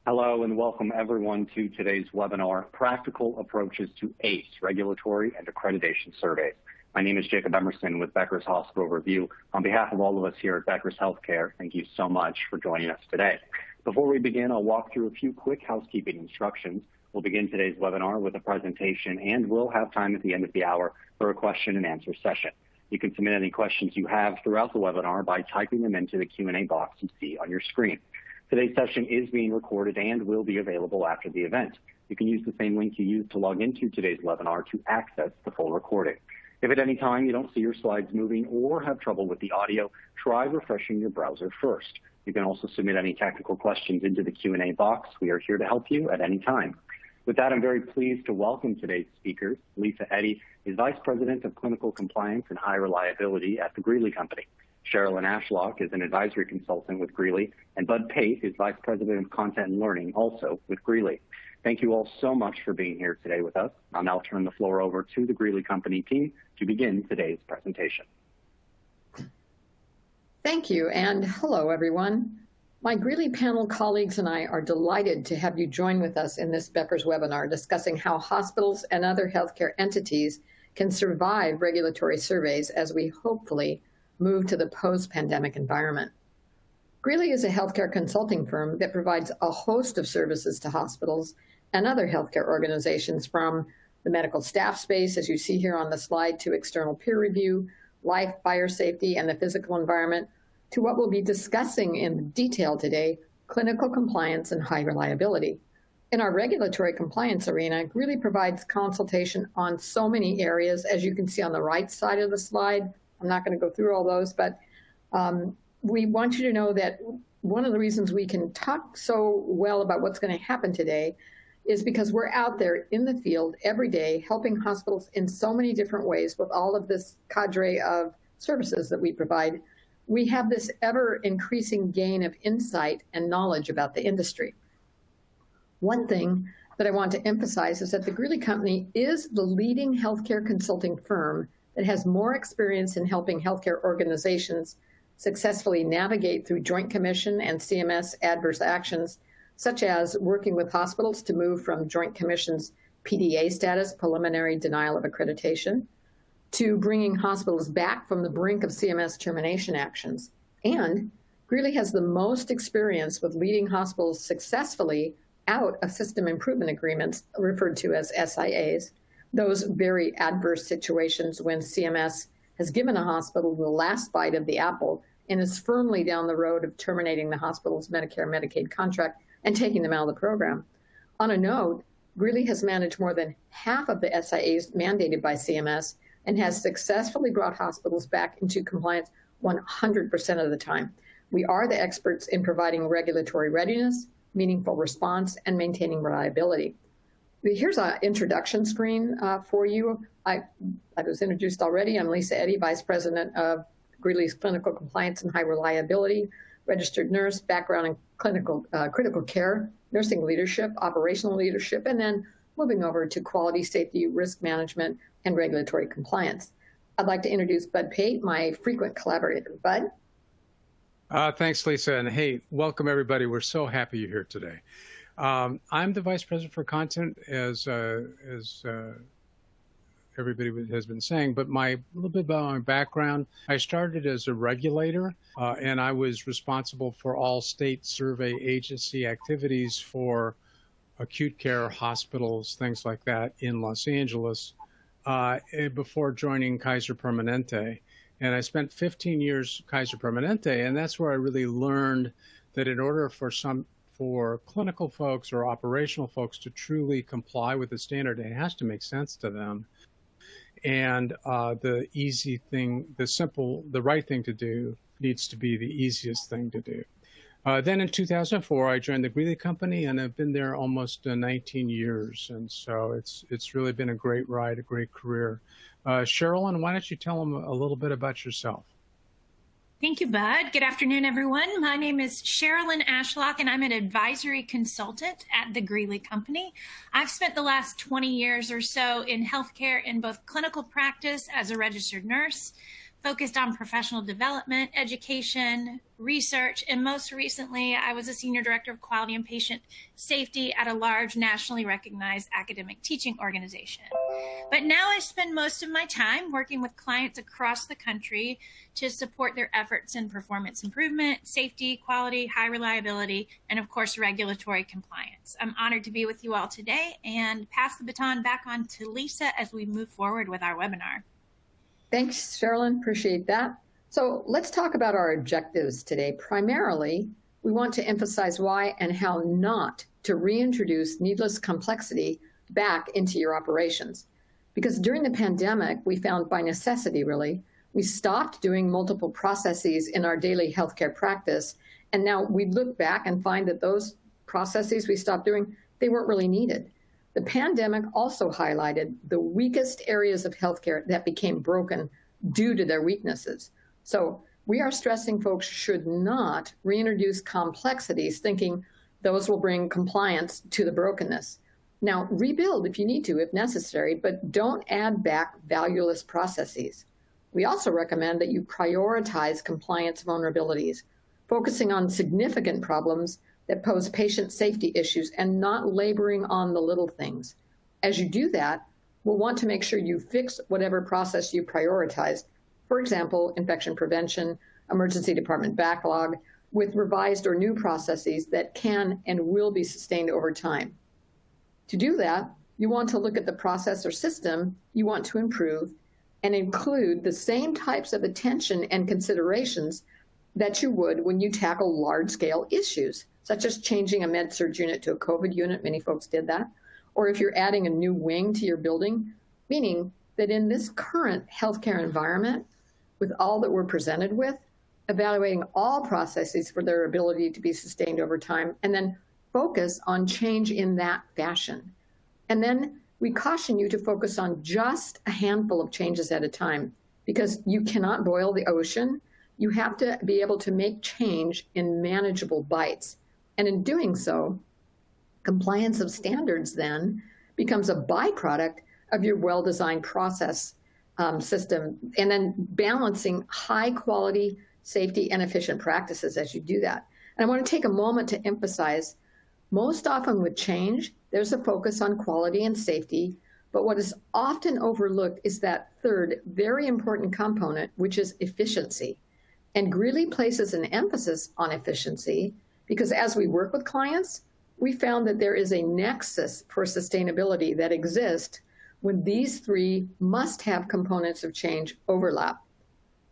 Hello and welcome everyone to today's webinar, Practical Approaches to ACE, Regulatory and Accreditation Surveys. My name is Jacob Emerson with Becker's Hospital Review. On behalf of all of us here at Becker's Healthcare, thank you so much for joining us today. Before we begin, I'll walk through a few quick housekeeping instructions. We'll begin today's webinar with a presentation, and we'll have time at the end of the hour for a question and answer session. You can submit any questions you have throughout the webinar by typing them into the Q&A box you see on your screen. Today's session is being recorded and will be available after the event. You can use the same link you used to log into today's webinar to access the full recording. If at any time you don't see your slides moving or have trouble with the audio, try refreshing your browser first. You can also submit any technical questions into the Q&A box. We are here to help you at any time. With that, I'm very pleased to welcome today's speakers. Lisa Eddy is Vice President of Clinical Compliance and High Reliability at the Greeley Company. Sherilyn Ashlock is an advisory consultant with Greeley, and Bud Pate is Vice President of Content and Learning, also with Greeley. Thank you all so much for being here today with us. I'll now turn the floor over to the Greeley Company team to begin today's presentation. Thank you, and hello, everyone. My Greeley panel colleagues and I are delighted to have you join with us in this Becker's webinar discussing how hospitals and other healthcare entities can survive regulatory surveys as we hopefully move to the post-pandemic environment. Greeley is a healthcare consulting firm that provides a host of services to hospitals and other healthcare organizations, from the medical staff space, as you see here on the slide, to external peer review, life, fire safety, and the physical environment, to what we'll be discussing in detail today, clinical compliance and high reliability. In our regulatory compliance arena, Greeley provides consultation on so many areas, as you can see on the right side of the slide. I'm not going to go through all those, but we want you to know that one of the reasons we can talk so well about what's going to happen today is because we're out there in the field every day helping hospitals in so many different ways with all of this cadre of services that we provide. We have this ever-increasing gain of insight and knowledge about the industry. One thing that I want to emphasize is that the Greeley Company is the leading healthcare consulting firm that has more experience in helping healthcare organizations successfully navigate through Joint Commission and CMS adverse actions, such as working with hospitals to move from Joint Commission's PDA status, preliminary denial of accreditation, to bringing hospitals back from the brink of CMS termination actions. And Greeley has the most experience with leading hospitals successfulully out of system improvement agreements, referred to as SIAs, those very adverse situations when CMS has given a hospital the last bite of the apple and is firmly down the road of terminating the hospital's Medicare-Medicaid contract and taking them out of the program. On a note, Greeley has managed more than half of the SIAs mandated by CMS and has successfully brought hospitals back into compliance 100% of the time. We are the experts in providing regulatory readiness, meaningful response, and maintaining reliability. Here's an introduction screen for you. I was introduced already. I'm Lisa Eddy, Vice President of Greeley's Clinical Compliance and High Reliability, registered nurse, background in critical care, nursing leadership, operational leadership, and then moving over to quality, safety, risk management, and regulatory compliance. I'd like to introduce Bud Pate, my frequent collaborator. Bud? Thanks, Lisa, and hey, welcome everybody. We're so happy you're here today. I'm the Vice President for Content, as everybody has been saying, but a little bit about my background. I started as a regulator, and I was responsible for all state survey agency activities for acute care hospitals, things like that, in Los Angeles, before joining Kaiser Permanente. And I spent 15 years Kaiser Permanente, and that's where I really learned that in order for clinical folks or operational folks to truly comply with the standard, it has to make sense to them. And the right thing to do needs to be the easiest thing to do. Then in 2004, I joined the Greeley Company, and I've been there almost 19 years. And so it's really been a great ride, a great career. Sherilyn, why don't you tell them a little bit about yourself? Thank you, Bud. Good afternoon, everyone. My name is Sherilyn Ashlock, and I'm an advisory consultant at the Greeley Company. I've spent the last 20 years or so in healthcare in both clinical practice as a registered nurse, focused on professional development, education, research, and most recently, I was a senior director of quality and patient safety at a large nationally recognized academic teaching organization. But now I spend most of my time working with clients across the country to support their efforts in performance improvement, safety, quality, high reliability, and of course, regulatory compliance. I'm honored to be with you all today and pass the baton back on to Lisa as we move forward with our webinar. Thanks, Sherilyn. Appreciate that. So let's talk about our objectives today. Primarily, we want to emphasize why and how not to reintroduce needless complexity back into your operations. Because during the pandemic, we found by necessity, really, we stopped doing multiple processes in our daily healthcare practice. And now we look back and find that those processes we stopped doing, they weren't really needed. The pandemic also highlighted the weakest areas of healthcare that became broken due to their weaknesses. So we are stressing folks should not reintroduce complexities thinking those will bring compliance to the brokenness. Now, rebuild if you need to, if necessary, but don't add back valueless processes. We also recommend that you prioritize compliance vulnerabilities, focusing on significant problems that pose patient safety issues and not laboring on the little things. As you do that, we'll want to make sure you fix whatever process you prioritized. For example, infection prevention, emergency department backlog, with revised or new processes that can and will be sustained over time. To do that, you want to look at the process or system you want to improve and include the same types of attention and considerations that you would when you tackle large-scale issues, such as changing a med-surg unit to a COVID unit. Many folks did that. Or if you're adding a new wing to your building, meaning that in this current healthcare environment, with all that we're presented with, evaluating all processes for their ability to be sustained over time, and then focus on change in that fashion. And then we caution you to focus on just a handful of changes at a time, because you cannot boil the ocean. You have to be able to make change in manageable bites. And in doing so, compliance of standards then becomes a byproduct of your well-designed process system, and then balancing high quality, safety, and efficient practices as you do that. And I want to take a moment to emphasize, most often with change, there's a focus on quality and safety, but what is often overlooked is that third very important component, which is efficiency. And Greeley places an emphasis on efficiency because as we work with clients, we found that there is a nexus for sustainability that exists when these three must-have components of change overlap.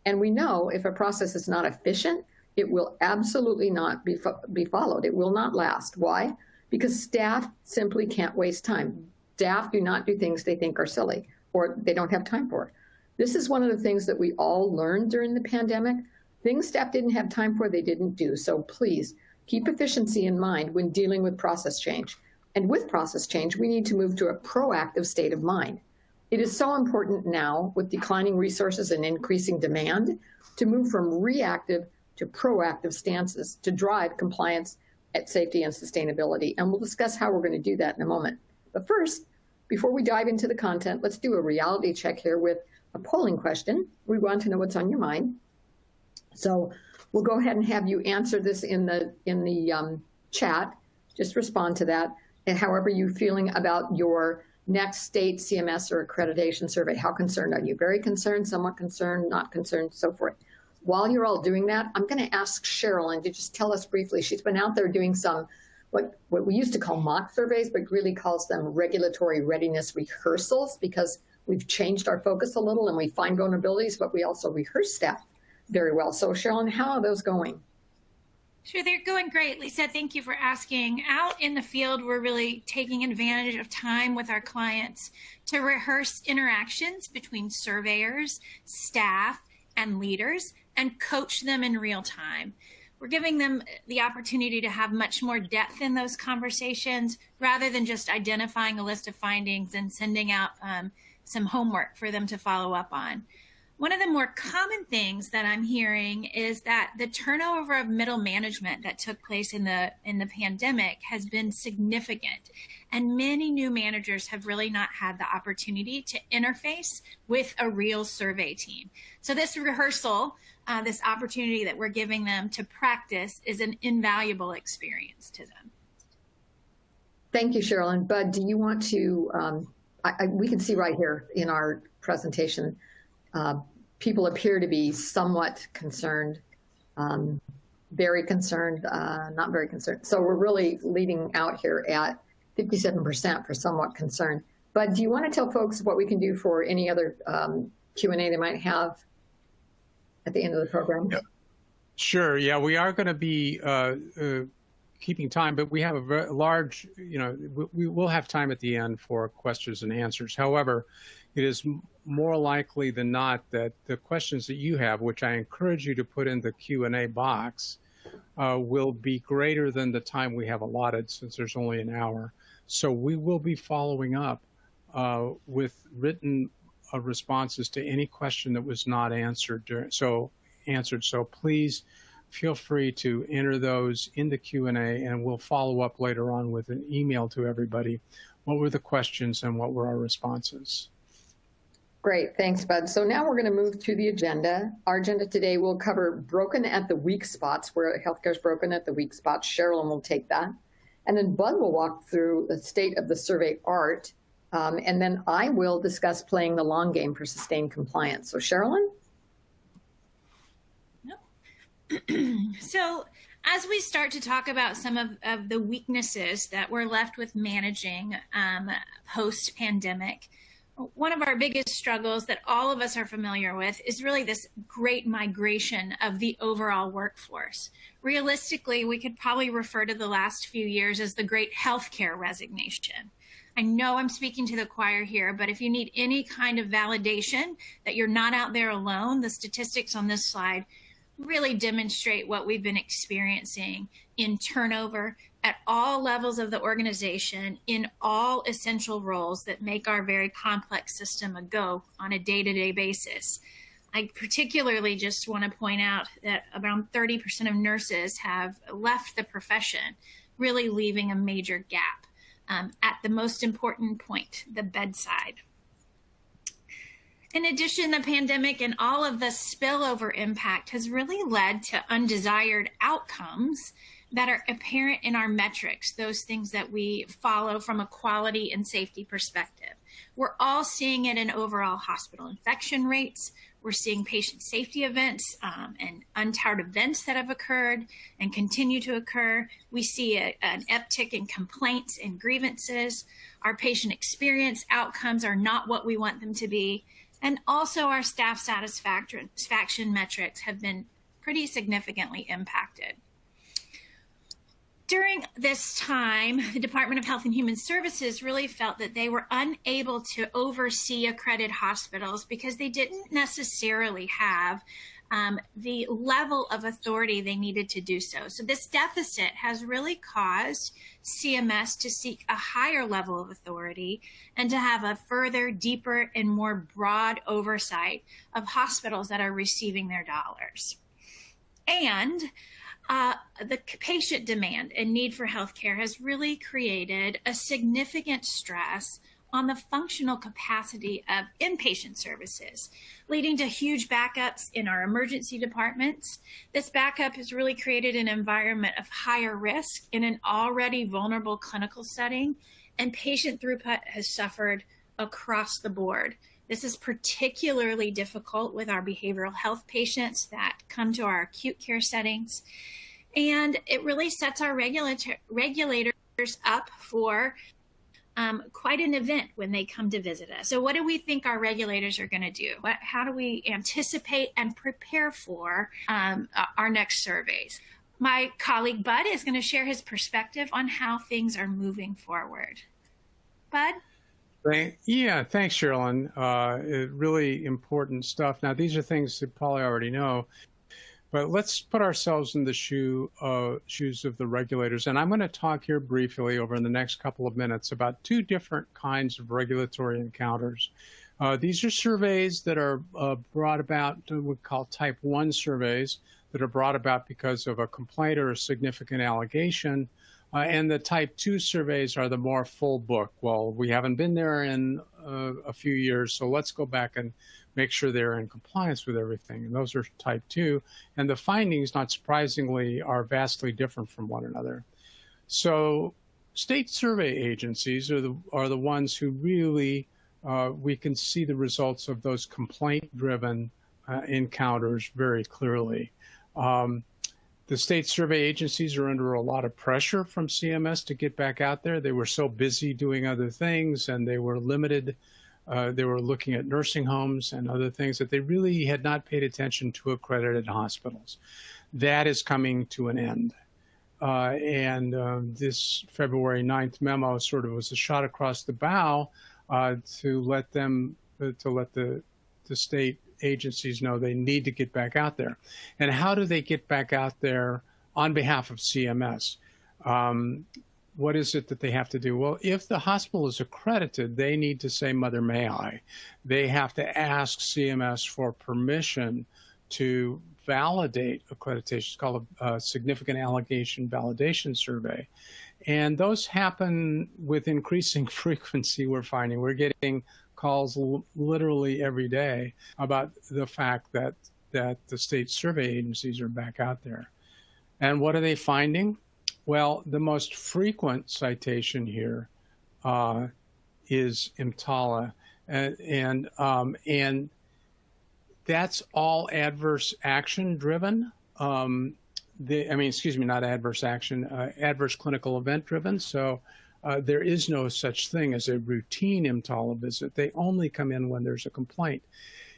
And we know if a process is not efficient, it will absolutely not be followed. It will not last. Why? Because staff simply can't waste time. Staff do not do things they think are silly or they don't have time for. This is one of the things that we all learned during the pandemic. Things staff didn't have time for, they didn't do. So please keep efficiency in mind when dealing with process change. And with process change, we need to move to a proactive state of mind. It is so important now with declining resources and increasing demand to move from reactive to proactive stances to drive compliance at safety and sustainability. And we'll discuss how we're going to do that in a moment. But first, before we dive into the content, let's do a reality check here with a polling question. We want to know what's on your mind. So we'll go ahead and have you answer this in the chat. Just respond to that. And however you're feeling about your next state CMS or accreditation survey. How concerned are you? Very concerned, somewhat concerned, not concerned, so forth. While you're all doing that, I'm going to ask Sherilyn to just tell us briefly. She's been out there doing some what we used to call mock surveys, but Greeley calls them regulatory readiness rehearsals because we've changed our focus a little and we find vulnerabilities, but we also rehearse staff very well. So Sherilyn, how are those going? Sure, they're going great, Lisa. Thank you for asking. Out in the field, we're really taking advantage of time with our clients to rehearse interactions between surveyors, staff, and leaders, and coach them in real time. We're giving them the opportunity to have much more depth in those conversations rather than just identifying a list of findings and sending out some homework for them to follow up on. One of the more common things that I'm hearing is that the turnover of middle management that took place in the pandemic has been significant. And many new managers have really not had the opportunity to interface with a real survey team. So this rehearsal, this opportunity that we're giving them to practice is an invaluable experience to them. Thank you, Cheryl. And Bud, do you want to, we can see right here in our presentation, people appear to be somewhat concerned, very concerned, not very concerned. So we're really leading out here at 57% for somewhat concerned. But do you want to tell folks what we can do for any other Q&A they might have at the end of the program? Yeah. Sure. Yeah, we are going to be keeping time, but we have a very large, we will have time at the end for questions and answers. However, it is more likely than not that the questions that you have, which I encourage you to put in the Q&A box, will be greater than the time we have allotted, since there's only an hour. So we will be following up with written responses to any question that was not answered. So please feel free to enter those in the Q&A, and we'll follow up later on with an email to everybody. What were the questions and what were our responses? Great, thanks, Bud. So now we're going to move to the agenda. Our agenda today will cover broken at the weak spots, where healthcare is broken at the weak spots. Sherilyn will take that. And then Bud will walk through the state of the survey art. And then I will discuss playing the long game for sustained compliance. So Sherilyn? So as we start to talk about some of the weaknesses that we're left with managing post-pandemic, one of our biggest struggles that all of us are familiar with is really this great migration of the overall workforce. Realistically, we could probably refer to the last few years as the great healthcare resignation. I know I'm speaking to the choir here, but if you need any kind of validation that you're not out there alone, the statistics on this slide really demonstrate what we've been experiencing in turnover at all levels of the organization, in all essential roles that make our very complex system a go on a day-to-day basis. I particularly just want to point out that around 30% of nurses have left the profession, really leaving a major gap at the most important point, the bedside. In addition, the pandemic and all of the spillover impact has really led to undesired outcomes that are apparent in our metrics, those things that we follow from a quality and safety perspective. We're all seeing it in overall hospital infection rates. We're seeing patient safety events and untoward events that have occurred and continue to occur. We see an uptick in complaints and grievances. Our patient experience outcomes are not what we want them to be. And also our staff satisfaction metrics have been pretty significantly impacted. During this time, the Department of Health and Human Services really felt that they were unable to oversee accredited hospitals because they didn't necessarily have the level of authority they needed to do so. So this deficit has really caused CMS to seek a higher level of authority and to have a further, deeper, and more broad oversight of hospitals that are receiving their dollars. And the patient demand and need for healthcare has really created a significant stress on the functional capacity of inpatient services, leading to huge backups in our emergency departments. This backup has really created an environment of higher risk in an already vulnerable clinical setting, and patient throughput has suffered across the board. This is particularly difficult with our behavioral health patients that come to our acute care settings. And it really sets our regulators up for quite an event when they come to visit us. So what do we think our regulators are going to do? How do we anticipate and prepare for our next surveys? My colleague Bud is going to share his perspective on how things are moving forward. Bud? Yeah, thanks, Sherilyn. Really important stuff. Now, these are things you probably already know, but let's put ourselves in the shoes of the regulators. And I'm going to talk here briefly over the next couple of minutes about two different kinds of regulatory encounters. These are surveys that are brought about, we call type 1 surveys, that are brought about because of a complaint or a significant allegation. And the type 2 surveys are the more full book. Well, we haven't been there in a few years, so let's go back and make sure they're in compliance with everything. And those are type 2. And the findings, not surprisingly, are vastly different from one another. So state survey agencies are the ones who really, we can see the results of those complaint-driven encounters very clearly. The state survey agencies are under a lot of pressure from CMS to get back out there. They were so busy doing other things, and they were limited. They were looking at nursing homes and other things that they really had not paid attention to accredited hospitals. That is coming to an end. This February 9th memo sort of was a shot across the bow to let the state agencies know they need to get back out there. And how do they get back out there on behalf of CMS? What is it that they have to do? Well, if the hospital is accredited, they need to say, "Mother, may I?" They have to ask CMS for permission to validate accreditation. It's called a significant allegation validation survey. And those happen with increasing frequency, we're finding. We're getting calls literally every day about the fact that the state survey agencies are back out there. And what are they finding? Well, the most frequent citation here is EMTALA. And that's all adverse action driven. Not adverse action, adverse clinical event driven. So there is no such thing as a routine EMTALA visit. They only come in when there's a complaint.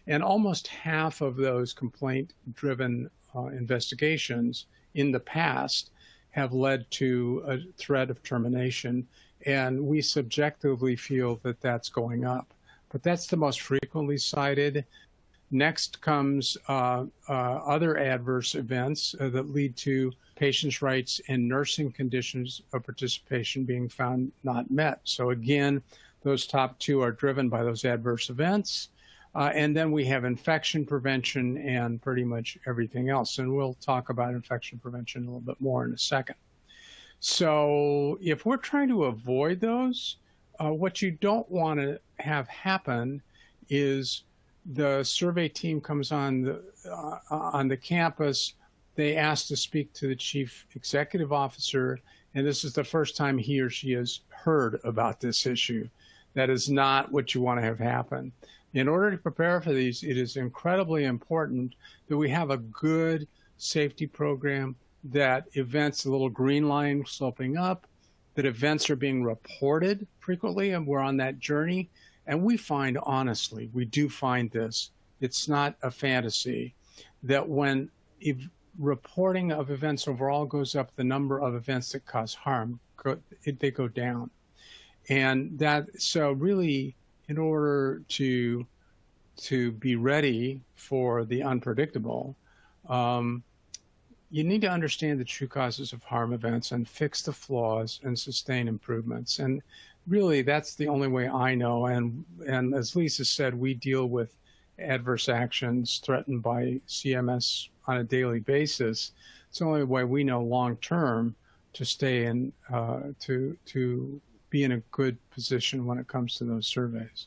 And almost half of those complaint-driven investigations in the past have led to a threat of termination. And we subjectively feel that that's going up. But that's the most frequently cited. Next comes other adverse events that lead to patients' rights and nursing conditions of participation being found not met. So again, those top two are driven by those adverse events. And then we have infection prevention and pretty much everything else. And we'll talk about infection prevention a little bit more in a second. So if we're trying to avoid those, what you don't want to have happen is the survey team comes on the campus. They ask to speak to the chief executive officer, and this is the first time he or she has heard about this issue. That is not what you want to have happen. In order to prepare for these, it is incredibly important that we have a good safety program, that events, a little green line sloping up, that events are being reported frequently, and we're on that journey. And we find, honestly, we do find this, it's not a fantasy, that when reporting of events overall goes up, the number of events that cause harm, they go down. And so really, in order to be ready for the unpredictable, you need to understand the true causes of harm events and fix the flaws and sustain improvements. And really, that's the only way I know. And as Lisa said, we deal with adverse actions threatened by CMS on a daily basis. It's the only way we know long-term to stay in, to be in a good position when it comes to those surveys.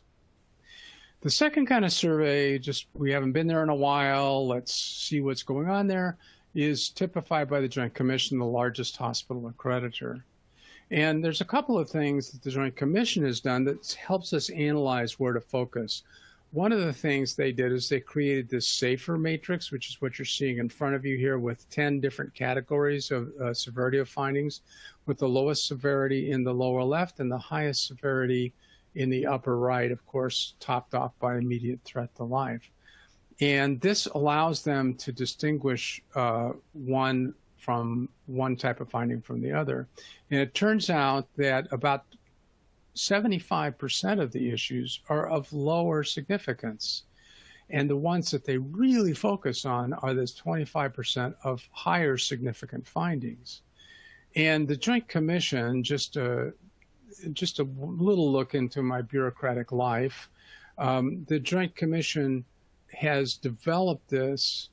The second kind of survey, just we haven't been there in a while, let's see what's going on there, is typified by the Joint Commission, the largest hospital accreditor. And there's a couple of things that the Joint Commission has done that helps us analyze where to focus. One of the things they did is they created this SAFER matrix, which is what you're seeing in front of you here, with 10 different categories of severity of findings, with the lowest severity in the lower left and the highest severity in the upper right, of course, topped off by immediate threat to life. And this allows them to distinguish one type of finding from the other. And it turns out that about 75% of the issues are of lower significance. And the ones that they really focus on are this 25% of higher significant findings. And the Joint Commission, just a little look into my bureaucratic life, The Joint Commission has developed this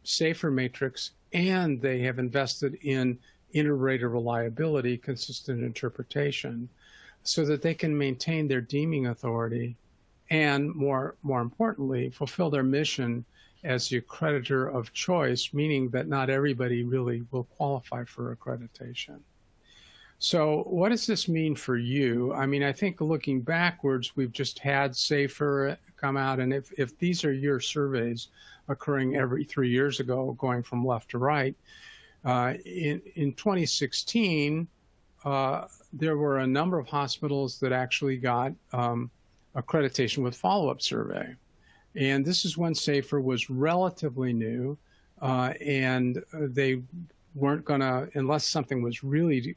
SAFER matrix, and they have invested in integrated reliability, consistent interpretation, so that they can maintain their deeming authority and, more importantly, fulfill their mission as the accreditor of choice, meaning that not everybody really will qualify for accreditation. So what does this mean for you? I mean, I think looking backwards, we've just had SAFER come out, and if these are your surveys occurring every 3 years ago, going from left to right, in 2016, there were a number of hospitals that actually got accreditation with follow-up survey. And this is when SAFER was relatively new, and they weren't going to, unless something was really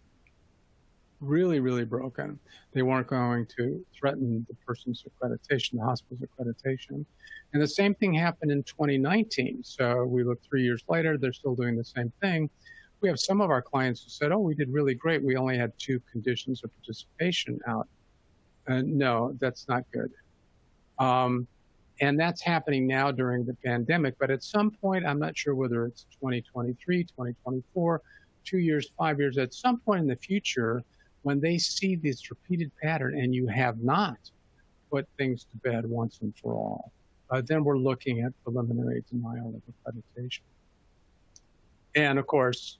broken, they weren't going to threaten the person's accreditation, the hospital's accreditation. And the same thing happened in 2019. So we look 3 years later, they're still doing the same thing. We have some of our clients who said, oh, we did really great. We only had 2 conditions of participation out. No, that's not good. And that's happening now during the pandemic. But at some point, I'm not sure whether it's 2023, 2024, 2 years, 5 years, at some point in the future, when they see this repeated pattern and you have not put things to bed once and for all, then we're looking at preliminary denial of accreditation. And of course,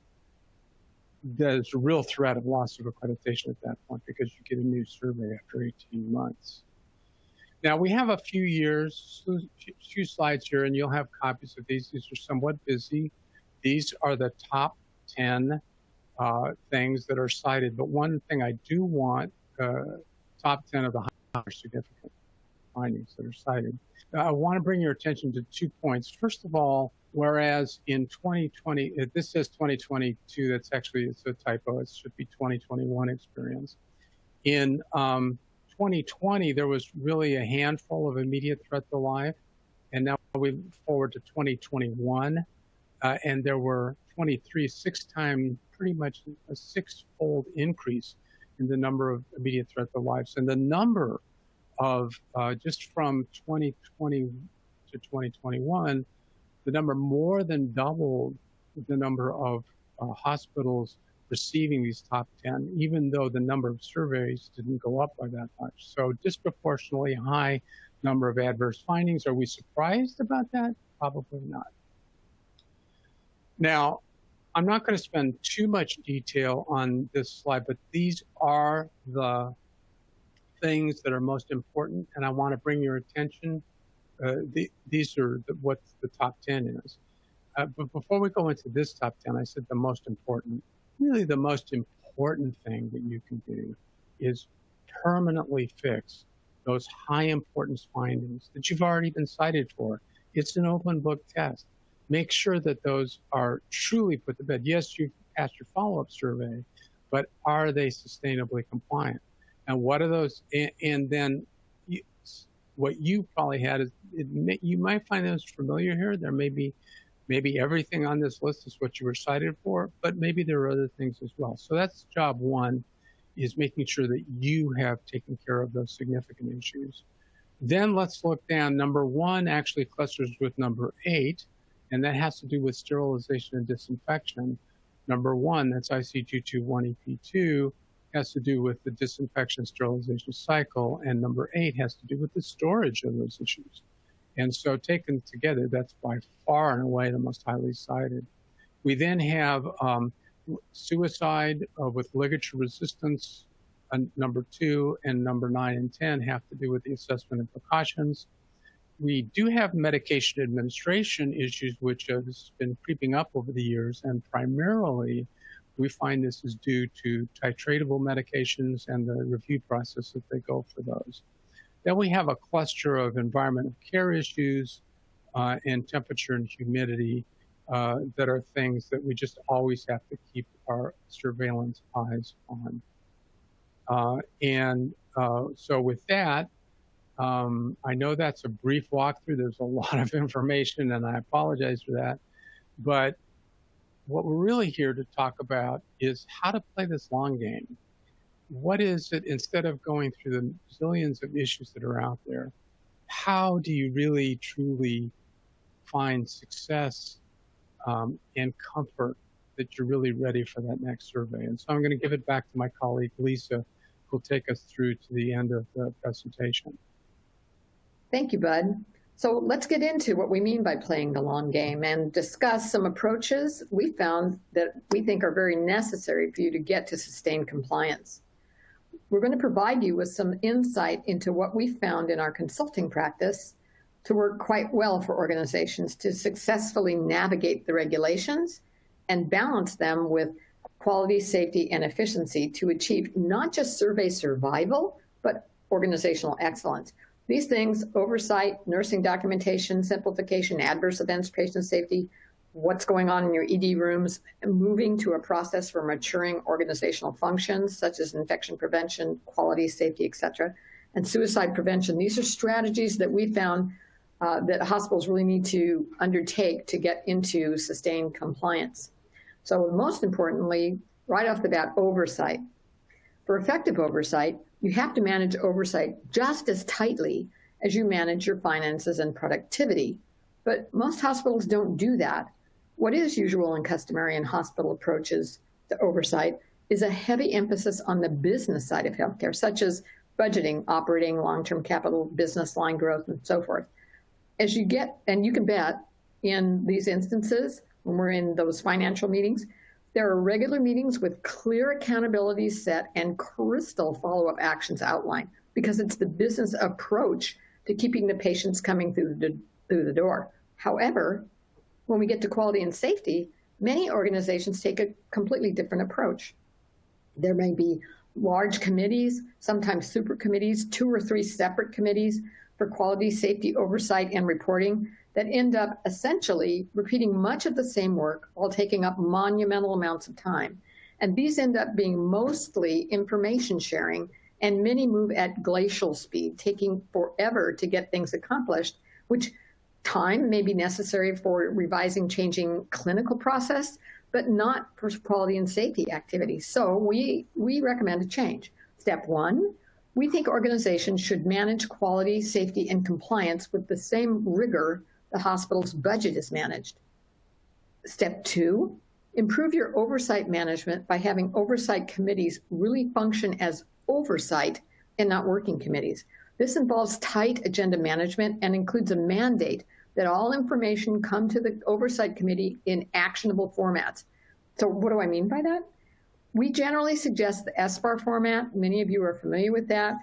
there's a real threat of loss of accreditation at that point because you get a new survey after 18 months. Now, we have a few slides here, and you'll have copies of these. These are somewhat busy. These are the top 10 things that are cited. But one thing I do want, top 10 of the higher significant findings that are cited. I want to bring your attention to 2 points. First of all, whereas in 2020, this says 2022, that's actually, it's a typo, it should be 2021 experience. In 2020, there was really a handful of immediate threat to life, and now we forward to 2021, and there were 23, pretty much a 6-fold increase in the number of immediate threat to lives, and the number of just from 2020 to 2021, the number more than doubled the number of hospitals receiving these top 10, even though the number of surveys didn't go up by that much. So disproportionately high number of adverse findings. Are we surprised about that? Probably not. Now, I'm not going to spend too much detail on this slide, but these are the things that are most important, and I want to bring your attention. These are what the top 10 is. But before we go into this top 10, I said the most important. Really, the most important thing that you can do is permanently fix those high importance findings that you've already been cited for. It's an open book test. Make sure that those are truly put to bed. Yes, you've passed your follow-up survey, but are they sustainably compliant? And what are those? And then what you probably had is, you might find those familiar here. There may be, maybe everything on this list is what you were cited for, but maybe there are other things as well. So that's job one, is making sure that you have taken care of those significant issues. Then let's look down. Number 1 actually clusters with number 8, and that has to do with sterilization and disinfection. Number 1, that's IC221EP2, has to do with the disinfection sterilization cycle, and number 8 has to do with the storage of those issues. And so taken together, that's by far and away the most highly cited. We then have suicide with ligature resistance, number 2, and number 9 and 10 have to do with the assessment and precautions. We do have medication administration issues, which has been creeping up over the years, and primarily we find this is due to titratable medications and the review process that they go for those. Then we have a cluster of environmental care issues and temperature and humidity that are things that we just always have to keep our surveillance eyes on. So with that, I know that's a brief walkthrough. There's a lot of information, and I apologize for that. But what we're really here to talk about is how to play this long game. What is it, instead of going through the zillions of issues that are out there, how do you really, truly find success and comfort that you're really ready for that next survey? And so I'm going to give it back to my colleague, Lisa, who'll take us through to the end of the presentation. Thank you, Bud. So let's get into what we mean by playing the long game and discuss some approaches we found that we think are very necessary for you to get to sustained compliance. We're going to provide you with some insight into what we found in our consulting practice to work quite well for organizations to successfully navigate the regulations and balance them with quality, safety, and efficiency to achieve not just survey survival, but organizational excellence. These things, oversight, nursing documentation, simplification, adverse events, patient safety, what's going on in your ED rooms, moving to a process for maturing organizational functions such as infection prevention, quality, safety, et cetera, and suicide prevention. These are strategies that we found that hospitals really need to undertake to get into sustained compliance. So most importantly, right off the bat, oversight. For effective oversight, you have to manage oversight just as tightly as you manage your finances and productivity. But most hospitals don't do that. What is usual and customary in hospital approaches to oversight is a heavy emphasis on the business side of healthcare, such as budgeting, operating, long-term capital, business line growth, and so forth. As you get, and you can bet in these instances, when we're in those financial meetings, there are regular meetings with clear accountabilities set and crystal follow-up actions outlined, because it's the business approach to keeping the patients coming through the door. However, when we get to quality and safety, many organizations take a completely different approach. There may be large committees, sometimes super committees, 2 or 3 separate committees for quality, safety, oversight, and reporting that end up essentially repeating much of the same work while taking up monumental amounts of time. And these end up being mostly information sharing, and many move at glacial speed, taking forever to get things accomplished, which time may be necessary for revising, changing clinical process, but not for quality and safety activities. So we recommend a change. Step 1, we think organizations should manage quality, safety, and compliance with the same rigor the hospital's budget is managed. Step 2, improve your oversight management by having oversight committees really function as oversight and not working committees. This involves tight agenda management and includes a mandate that all information come to the oversight committee in actionable formats. So what do I mean by that? We generally suggest the SBAR format. Many of you are familiar with that,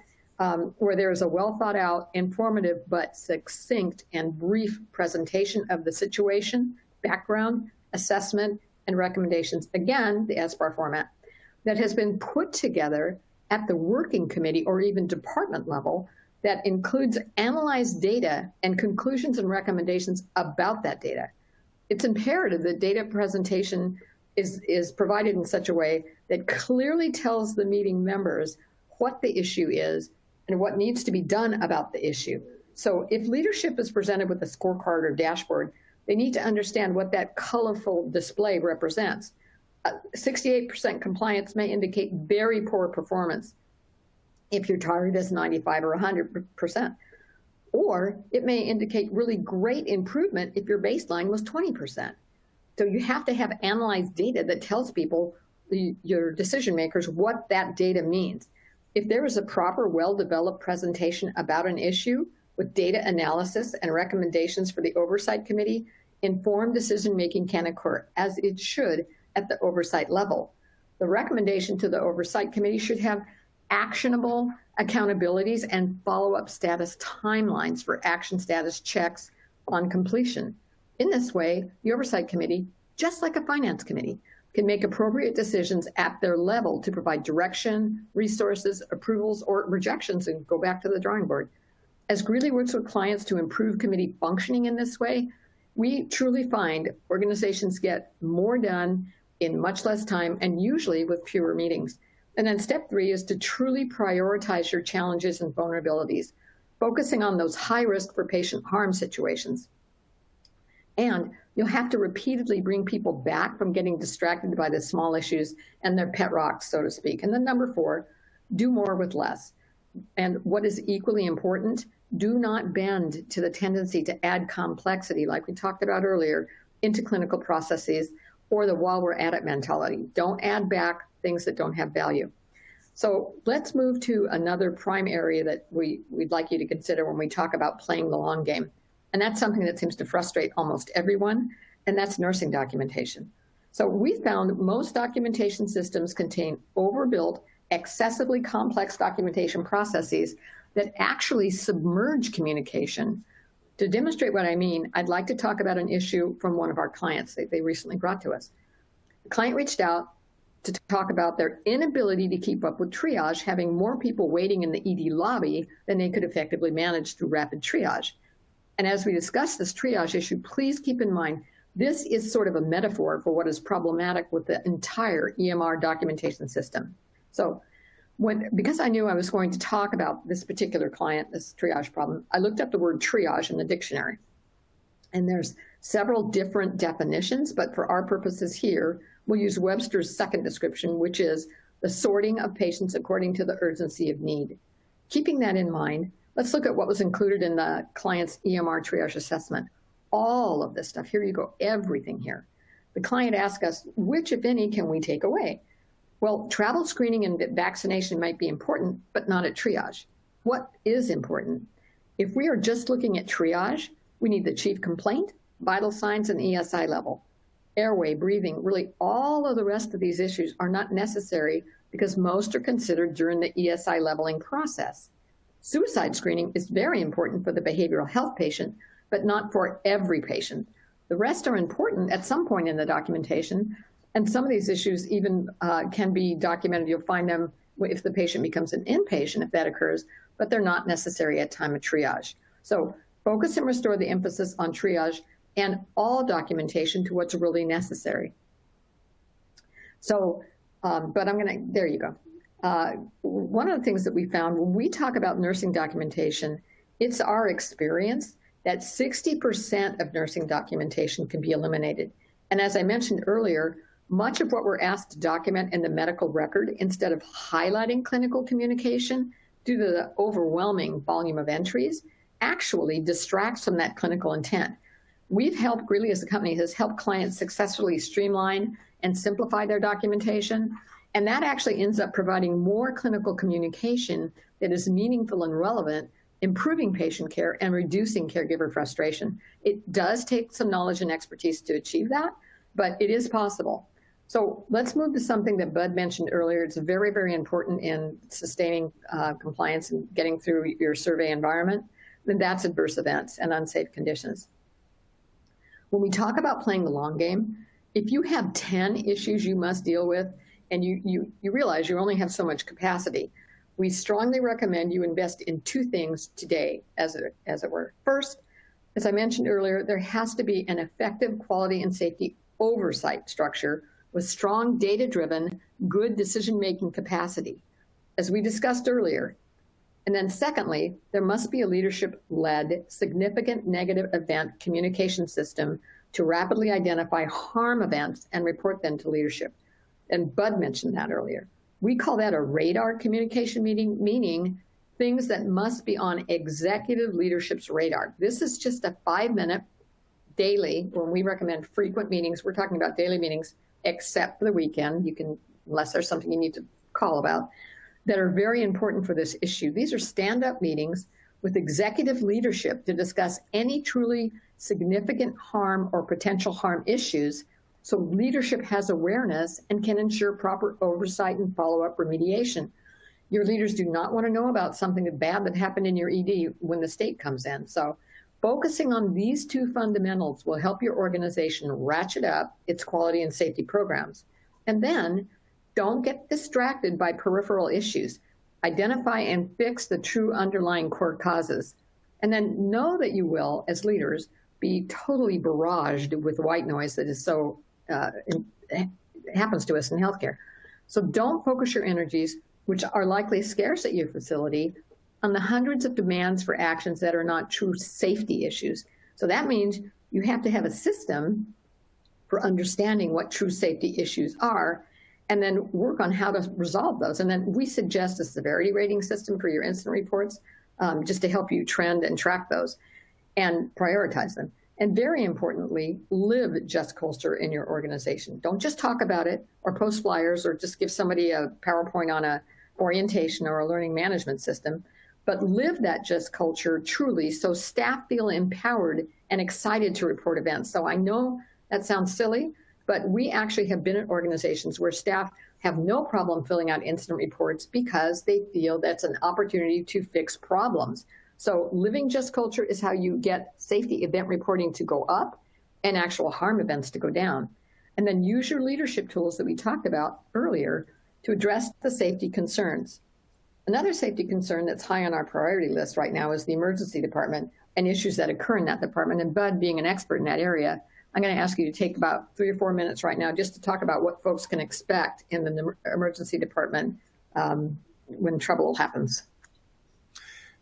where there is a well thought out, informative, but succinct and brief presentation of the situation, background, assessment, and recommendations. Again, the SBAR format that has been put together at the working committee or even department level that includes analyzed data and conclusions and recommendations about that data. It's imperative that data presentation is provided in such a way that clearly tells the meeting members what the issue is and what needs to be done about the issue. So if leadership is presented with a scorecard or dashboard, they need to understand what that colorful display represents. 68% compliance may indicate very poor performance if your target is 95 or 100%. Or it may indicate really great improvement if your baseline was 20%. So you have to have analyzed data that tells people, your decision makers, what that data means. If there is a proper, well-developed presentation about an issue with data analysis and recommendations for the oversight committee, informed decision-making can occur, as it should at the oversight level. The recommendation to the oversight committee should have actionable accountabilities and follow-up status timelines for action status checks on completion. In this way, the oversight committee, just like a finance committee, can make appropriate decisions at their level to provide direction, resources, approvals, or rejections, and go back to the drawing board. As Greeley works with clients to improve committee functioning in this way, we truly find organizations get more done in much less time and usually with fewer meetings. And then step 3 is to truly prioritize your challenges and vulnerabilities, focusing on those high risk for patient harm situations. And you'll have to repeatedly bring people back from getting distracted by the small issues and their pet rocks, so to speak. And then number 4, do more with less. And what is equally important, Do not bend to the tendency to add complexity, like we talked about earlier, into clinical processes or the while we're at it mentality. Don't add back things that don't have value. So let's move to another prime area that we'd like you to consider when we talk about playing the long game. And that's something that seems to frustrate almost everyone, and that's nursing documentation. So we found most documentation systems contain overbuilt, excessively complex documentation processes that actually submerge communication. To demonstrate what I mean, I'd like to talk about an issue from one of our clients that they recently brought to us. The client reached out to talk about their inability to keep up with triage, having more people waiting in the ED lobby than they could effectively manage through rapid triage. And as we discuss this triage issue, please keep in mind, this is sort of a metaphor for what is problematic with the entire EMR documentation system. So because I knew I was going to talk about this particular client, this triage problem, I looked up the word triage in the dictionary. And there's several different definitions, but for our purposes here, we'll use Webster's second description, which is the sorting of patients according to the urgency of need. Keeping that in mind, let's look at what was included in the client's EMR triage assessment. All of this stuff, here you go, everything here. The client asked us, which, if any, can we take away? Well, travel screening and vaccination might be important, but not at triage. What is important? If we are just looking at triage, we need the chief complaint, vital signs, and ESI level. Airway, breathing, really all of the rest of these issues are not necessary because most are considered during the ESI leveling process. Suicide screening is very important for the behavioral health patient, but not for every patient. The rest are important at some point in the documentation, and some of these issues even can be documented. You'll find them if the patient becomes an inpatient, if that occurs, but they're not necessary at time of triage. So focus and restore the emphasis on triage and all documentation to what's really necessary. So, there you go. One of the things that we found when we talk about nursing documentation, it's our experience that 60% of nursing documentation can be eliminated. And as I mentioned earlier, much of what we're asked to document in the medical record, instead of highlighting clinical communication due to the overwhelming volume of entries, actually distracts from that clinical intent. We've helped, Greeley as a company has helped clients successfully streamline and simplify their documentation. And that actually ends up providing more clinical communication that is meaningful and relevant, improving patient care and reducing caregiver frustration. It does take some knowledge and expertise to achieve that, but it is possible. So let's move to something that Bud mentioned earlier. It's very, very important in sustaining compliance and getting through your survey environment, and that's adverse events and unsafe conditions. When we talk about playing the long game, if you have 10 issues you must deal with and you realize you only have so much capacity, we strongly recommend you invest in two things today, as it were. First, as I mentioned earlier, there has to be an effective quality and safety oversight structure with strong data-driven, good decision-making capacity, as we discussed earlier. And then secondly, there must be a leadership-led, significant negative event communication system to rapidly identify harm events and report them to leadership. And Bud mentioned that earlier. We call that a radar communication meeting, meaning things that must be on executive leadership's radar. This is just a 5-minute daily, when we recommend frequent meetings, we're talking about daily meetings, except for the weekend, you can, unless there's something you need to call about, that are very important for this issue. These are stand-up meetings with executive leadership to discuss any truly significant harm or potential harm issues, so leadership has awareness and can ensure proper oversight and follow-up remediation. Your leaders do not want to know about something bad that happened in your ED when the state comes in. So focusing on these two fundamentals will help your organization ratchet up its quality and safety programs. And then don't get distracted by peripheral issues. Identify and fix the true underlying core causes. And then know that you will, as leaders, be totally barraged with white noise that is so happens to us in healthcare. So don't focus your energies, which are likely scarce at your facility, on the hundreds of demands for actions that are not true safety issues. So that means you have to have a system for understanding what true safety issues are, and then work on how to resolve those. And then we suggest a severity rating system for your incident reports, just to help you trend and track those and prioritize them. And very importantly, live just culture in your organization. Don't just talk about it or post flyers or just give somebody a PowerPoint on a orientation or a learning management system, but live that just culture truly so staff feel empowered and excited to report events. So I know that sounds silly, but we actually have been at organizations where staff have no problem filling out incident reports because they feel that's an opportunity to fix problems. So living just culture is how you get safety event reporting to go up and actual harm events to go down. And then use your leadership tools that we talked about earlier to address the safety concerns. Another safety concern that's high on our priority list right now is the emergency department and issues that occur in that department. And Bud, being an expert in that area, I'm going to ask you to take about 3 or 4 minutes right now just to talk about what folks can expect in the emergency department when trouble happens.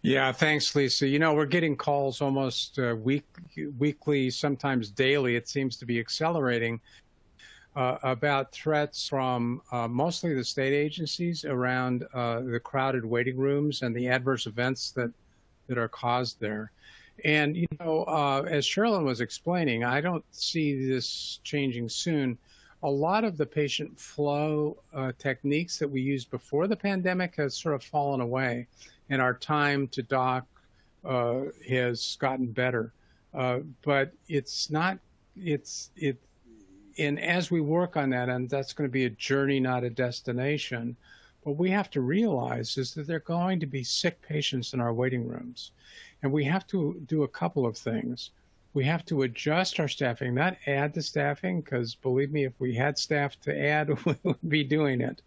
Yeah, thanks, Lisa. You know, we're getting calls almost weekly, sometimes daily. It seems to be accelerating about threats from mostly the state agencies around the crowded waiting rooms and the adverse events that are caused there. And, you know, as Sherilyn was explaining, I don't see this changing soon. A lot of the patient flow techniques that we used before the pandemic has sort of fallen away, and our time to doc has gotten better. But it's not, and as we work on that, and that's going to be a journey, not a destination, what we have to realize is that there are going to be sick patients in our waiting rooms. And we have to do a couple of things. We have to adjust our staffing, not add the staffing, because believe me, if we had staff to add, we would be doing it.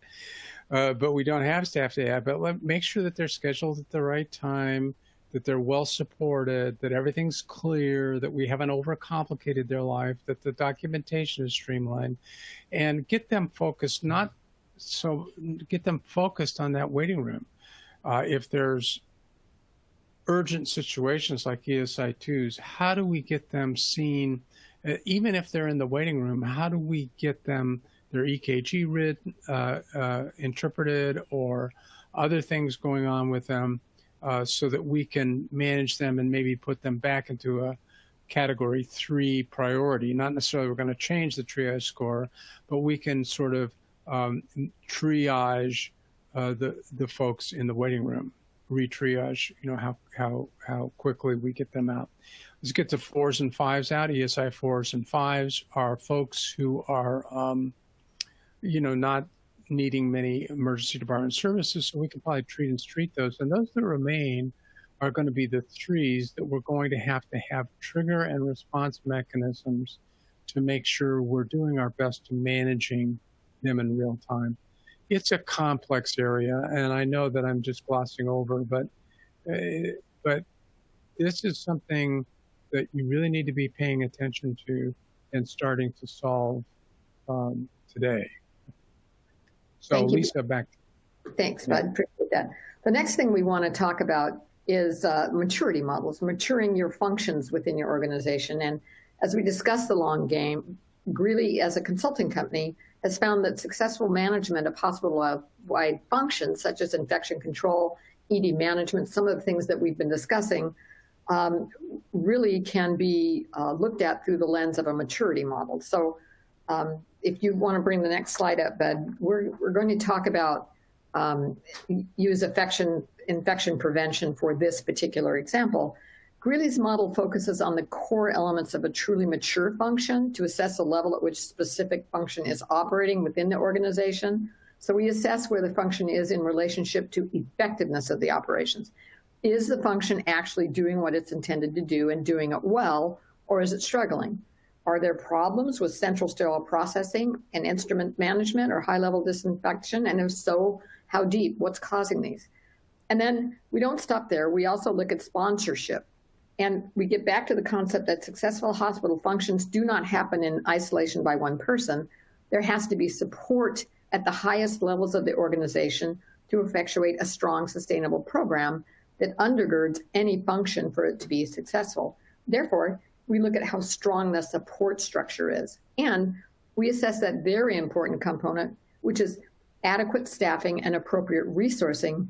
But we don't have staff to add. But make sure that they're scheduled at the right time, that they're well supported, that everything's clear, that we haven't overcomplicated their life, that the documentation is streamlined, and get them focused, get them focused on that waiting room. If there's urgent situations like ESI2s, how do we get them seen, even if they're in the waiting room, how do we get them their EKG interpreted or other things going on with them so that we can manage them and maybe put them back into a category 3 priority. Not necessarily we're going to change the triage score, but we can sort of triage the folks in the waiting room. Retriage, you know, how quickly we get them out. Let's get to 4s and 5s out. ESI 4s and 5s are folks who are, you know, not needing many emergency department services, so we can probably treat and treat those. And those that remain are going to be the 3s that we're going to have trigger and response mechanisms to make sure we're doing our best to managing them in real time. It's a complex area, and I know that I'm just glossing over, but this is something that you really need to be paying attention to and starting to solve today. So, Thank you. Lisa, back. Thanks, Bud. Appreciate that. The next thing we want to talk about is maturity models, maturing your functions within your organization. And as we discuss the long game, Greeley, as a consulting company, has found that successful management of hospital-wide functions, such as infection control, ED management, some of the things that we've been discussing, really can be looked at through the lens of a maturity model. So if you want to bring the next slide up, Bud, we're going to talk about use infection prevention for this particular example. Greeley's model focuses on the core elements of a truly mature function to assess the level at which specific function is operating within the organization. So we assess where the function is in relationship to effectiveness of the operations. Is the function actually doing what it's intended to do and doing it well, or is it struggling? Are there problems with central sterile processing and instrument management or high-level disinfection? And if so, how deep? What's causing these? And then we don't stop there. We also look at sponsorship. And we get back to the concept that successful hospital functions do not happen in isolation by one person. There has to be support at the highest levels of the organization to effectuate a strong, sustainable program that undergirds any function for it to be successful. Therefore, we look at how strong the support structure is. And we assess that very important component, which is adequate staffing and appropriate resourcing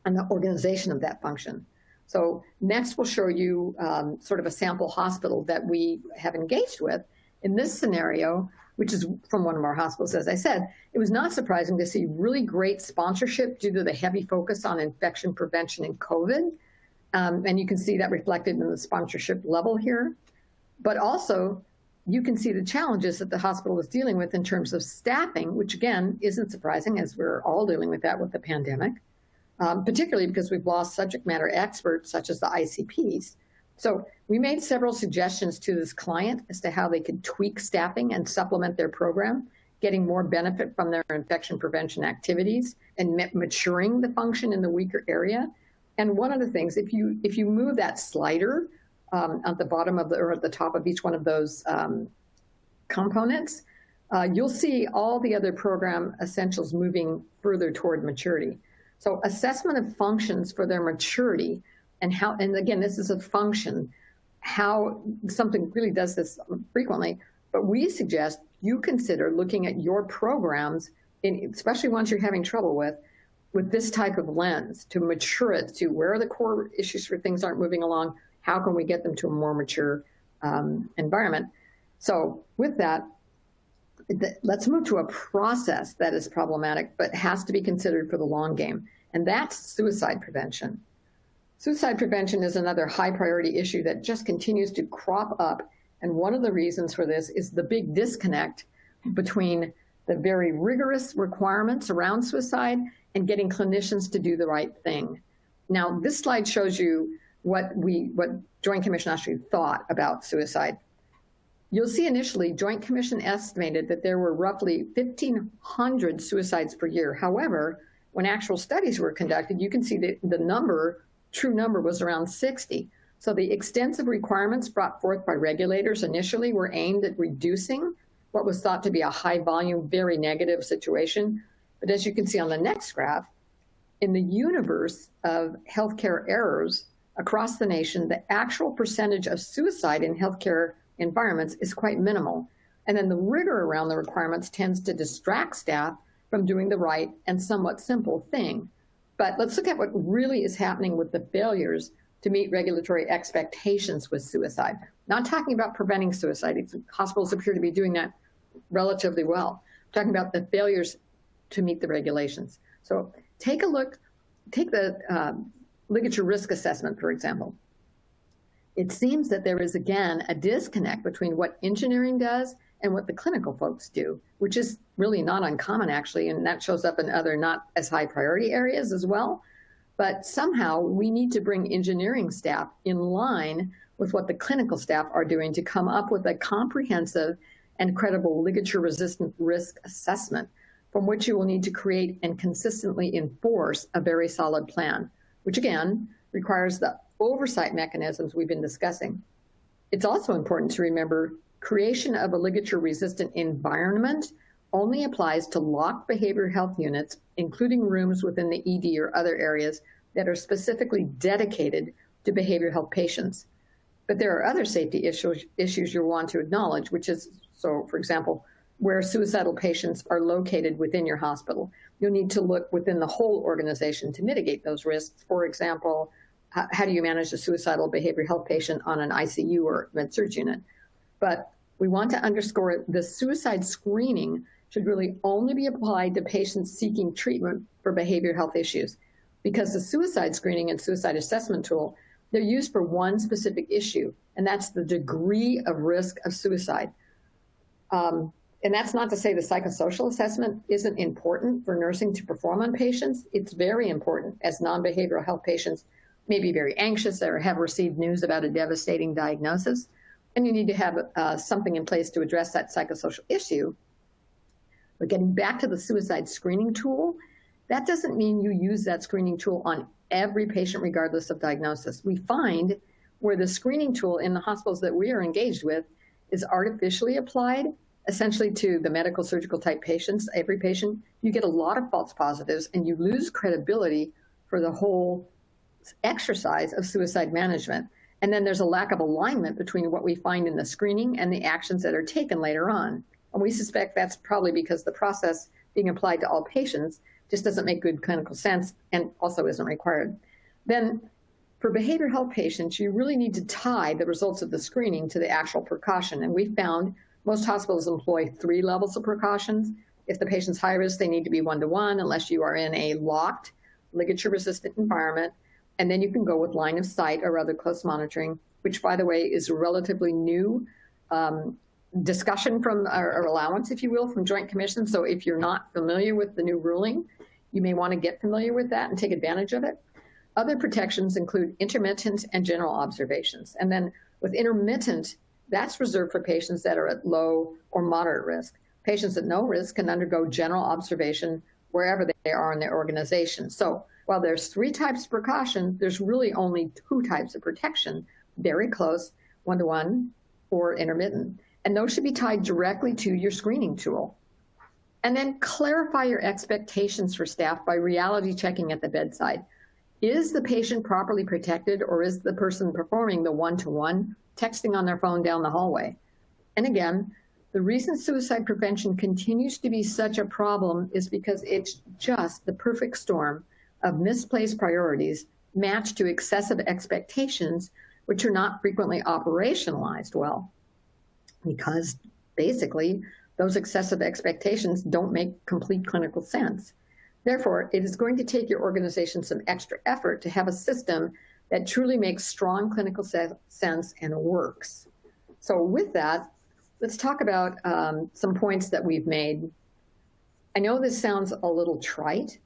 and the organization of that function. So next we'll show you sort of a sample hospital that we have engaged with. In this scenario, which is from one of our hospitals, as I said, it was not surprising to see really great sponsorship due to the heavy focus on infection prevention and COVID. And you can see that reflected in the sponsorship level here. But also, you can see the challenges that the hospital is dealing with in terms of staffing, which again, isn't surprising as we're all dealing with that with the pandemic, particularly because we've lost subject matter experts such as the ICPs. So we made several suggestions to this client as to how they could tweak staffing and supplement their program, getting more benefit from their infection prevention activities and maturing the function in the weaker area. And one of the things, if you move that slider at the bottom of or at the top of each one of those components, you'll see all the other program essentials moving further toward maturity. So assessment of functions for their maturity and again, this is a function, how something really does this frequently, but we suggest you consider looking at your programs, especially ones you're having trouble with this type of lens to mature it to where are the core issues for things aren't moving along, how can we get them to a more mature environment. So with that, let's move to a process that is problematic but has to be considered for the long game, and that's suicide prevention. Suicide prevention is another high priority issue that just continues to crop up, and one of the reasons for this is the big disconnect between the very rigorous requirements around suicide and getting clinicians to do the right thing. Now, this slide shows you what Joint Commission actually thought about suicide. You'll see initially, Joint Commission estimated that there were roughly 1,500 suicides per year. However, when actual studies were conducted, you can see that the true number was around 60. So the extensive requirements brought forth by regulators initially were aimed at reducing what was thought to be a high volume, very negative situation. But as you can see on the next graph, in the universe of healthcare errors across the nation, the actual percentage of suicide in healthcare environments is quite minimal. And then the rigor around the requirements tends to distract staff from doing the right and somewhat simple thing. But let's look at what really is happening with the failures to meet regulatory expectations with suicide. Not talking about preventing suicide. Hospitals appear to be doing that relatively well. I'm talking about the failures to meet the regulations. So take a look, take the ligature risk assessment, for example. It seems that there is, again, a disconnect between what engineering does and what the clinical folks do, which is really not uncommon, actually, and that shows up in other not as high priority areas as well. But somehow we need to bring engineering staff in line with what the clinical staff are doing to come up with a comprehensive and credible ligature-resistant risk assessment from which you will need to create and consistently enforce a very solid plan, which again requires the oversight mechanisms we've been discussing. It's also important to remember creation of a ligature-resistant environment only applies to locked behavioral health units, including rooms within the ED or other areas that are specifically dedicated to behavioral health patients. But there are other safety issues you'll want to acknowledge, which is, so for example, where suicidal patients are located within your hospital. You'll need to look within the whole organization to mitigate those risks. For example, how do you manage a suicidal behavioral health patient on an ICU or med-surg unit? But we want to underscore the suicide screening should really only be applied to patients seeking treatment for behavioral health issues, because the suicide screening and suicide assessment tool, they're used for one specific issue, and that's the degree of risk of suicide. And that's not to say the psychosocial assessment isn't important for nursing to perform on patients. It's very important, as non-behavioral health patients may be very anxious or have received news about a devastating diagnosis, and you need to have something in place to address that psychosocial issue. But getting back to the suicide screening tool, that doesn't mean you use that screening tool on every patient regardless of diagnosis. We find where the screening tool in the hospitals that we are engaged with is artificially applied, essentially to the medical surgical type patients, every patient, you get a lot of false positives and you lose credibility for the whole exercise of suicide management. And then there's a lack of alignment between what we find in the screening and the actions that are taken later on. And we suspect that's probably because the process being applied to all patients just doesn't make good clinical sense and also isn't required. Then For behavioral health patients, you really need to tie the results of the screening to the actual precaution. And we found most hospitals employ 3 levels of precautions. If the patient's high risk, they need to be 1-to-1 unless you are in a locked, ligature-resistant environment. And then you can go with line of sight or other close monitoring, which, by the way, is a relatively new discussion from or allowance, if you will, from Joint Commission. So if you're not familiar with the new ruling, you may want to get familiar with that and take advantage of it. Other protections include intermittent and general observations. And then with intermittent, that's reserved for patients that are at low or moderate risk. Patients at no risk can undergo general observation wherever they are in their organization. So while there's 3 types of precaution, there's really only 2 types of protection: very close, 1-to-1, or intermittent. And those should be tied directly to your screening tool. And then clarify your expectations for staff by reality checking at the bedside. Is the patient properly protected, or is the person performing the 1-to-1 texting on their phone down the hallway? And again, the reason suicide prevention continues to be such a problem is because it's just the perfect storm of misplaced priorities matched to excessive expectations, which are not frequently operationalized well, because basically those excessive expectations don't make complete clinical sense. Therefore, it is going to take your organization some extra effort to have a system that truly makes strong clinical sense and works. So with that, let's talk about some points that we've made. I know this sounds a little trite,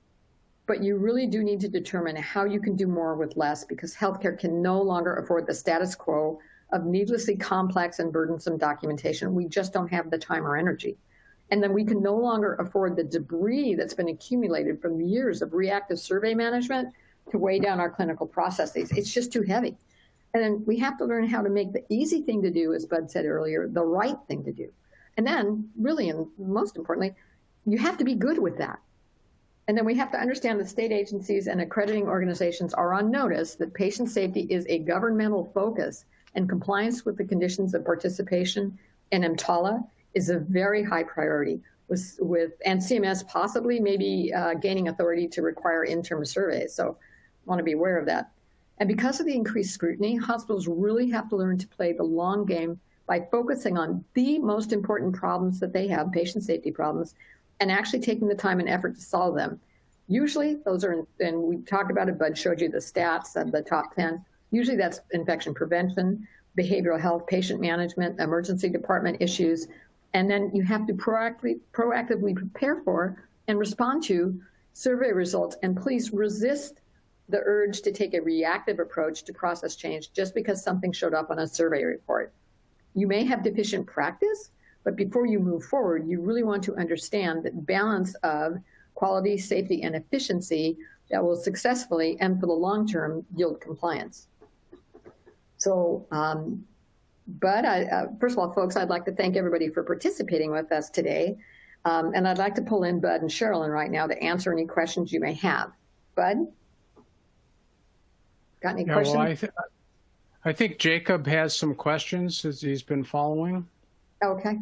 but you really do need to determine how you can do more with less, because healthcare can no longer afford the status quo of needlessly complex and burdensome documentation. We just don't have the time or energy. And then we can no longer afford the debris that's been accumulated from years of reactive survey management to weigh down our clinical processes. It's just too heavy. And then we have to learn how to make the easy thing to do, as Bud said earlier, the right thing to do. And then really, and most importantly, you have to be good with that. And then we have to understand that state agencies and accrediting organizations are on notice that patient safety is a governmental focus, and compliance with the conditions of participation in EMTALA is a very high priority, and CMS possibly maybe gaining authority to require interim surveys. So I want to be aware of that. And because of the increased scrutiny, hospitals really have to learn to play the long game by focusing on the most important problems that they have, patient safety problems, and actually taking the time and effort to solve them. Usually those are, and we talked about it, Bud showed you the stats of the top 10. Usually that's infection prevention, behavioral health, patient management, emergency department issues. And then you have to proactively prepare for and respond to survey results. And please resist the urge to take a reactive approach to process change just because something showed up on a survey report. You may have deficient practice, but before you move forward, you really want to understand that balance of quality, safety, and efficiency that will successfully and for the long term yield compliance. So, but first of all, folks, I'd like to thank everybody for participating with us today. And I'd like to pull in Bud and Sherilyn right now to answer any questions you may have. Bud? Got any questions? Well, I think Jacob has some questions as he's been following. Okay.